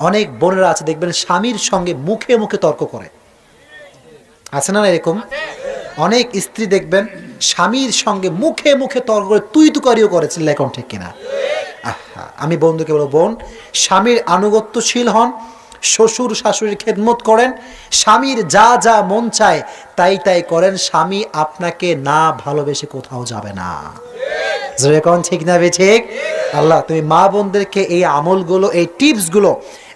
অনেক বোনেরা আছে দেখবেন স্বামীর সঙ্গে মুখে মুখে তর্ক করে, আছে না এরকম? অনেক স্ত্রী দেখবেন স্বামীর সঙ্গে মুখে মুখে তর্ক করে তুই তুকারিও করে, চিল্লায় কোন ঠিক কিনা? আমি বন্ধুকে বলবো, বোন, স্বামীর আনুগত্যশীল হন, শ্বশুর শাশুড়ির খেদমত করেন, স্বামীর যা যা মন চায় তাই তাই করেন, স্বামী আপনাকে না ভালোবেসে কোথাও যাবে না। জোরে কোন ঠিক না বে ঠিক? আল্লাহ তুমি মা বোনদেরকে এই আমলগুলো, এই টিপসগুলো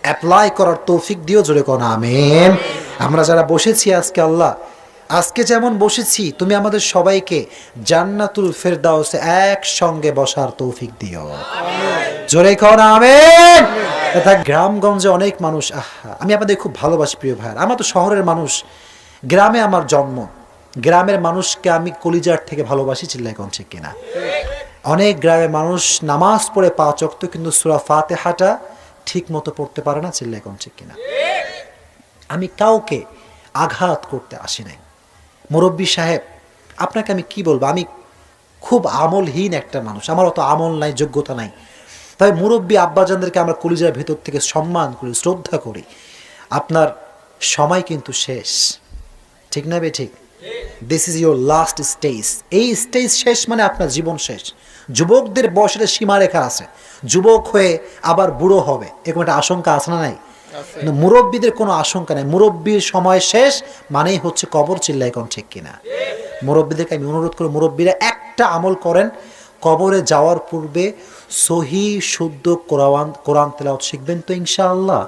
অ্যাপ্লাই করার তৌফিক দিও, জোরে কোন আমিন। আমরা যারা বসেছি আজকে, আল্লাহ আজকে যেমন বসেছি তুমি আমাদের সবাইকে জান্নাতুল ফেরদাউসে একসঙ্গে বসার তৌফিক দিও, জোরে কোন আমিন। গ্রামগঞ্জে অনেক মানুষ, আমি আপনাদের খুব ভালোবাসি প্রিয় ভাইয়ার, আমার তো শহরের মানুষ, গ্রামে আমার জন্ম, গ্রামের মানুষকে আমি কলিজার থেকে ভালোবাসি, চিল্লাই কোন ঠিক কিনা? অনেক গ্রামের মানুষ নামাজ পড়ে 5 ওয়াক্ত কিন্তু সূরা ফাতিহাটা ঠিক মতো পড়তে পারে না, চিল্লাই কোন ঠিক কিনা? আমি কাউকে আঘাত করতে আসি নাই। মুরব্বী সাহেব, আপনাকে আমি কি বলবো, আমি খুব আমলহীন একটা মানুষ, আমার অত আমল নাই, যোগ্যতা নাই, তবে মুরব্বী আব্বাজানদেরকে আমরা কলিজার ভেতর থেকে সম্মান করি, শ্রদ্ধা করি। আপনার সময় কিন্তু শেষ, ঠিক না বে ঠিক? This is your last stage. এই স্টেজ শেষ মানে আপনার জীবন শেষ। যুবকদের বয়সের সীমারেখা আছে, যুবক হয়ে আবার বুড়ো হবে, এরকম একটা আশঙ্কা আছে না নাই? কিন্তু মুরব্বীদের কোনো আশঙ্কা নেই, মুরব্বীর সময় শেষ মানেই হচ্ছে কবর, চিল্লাই কোন ঠিক কিনা? মুরব্বীদেরকে আমি অনুরোধ করি, মুরব্বীরা একটা আমল করেন, কবরে যাওয়ার পূর্বে সহি শুদ্ধ কোরআন তেলাওয়াত শিখবেন তো ইনশাআল্লাহ।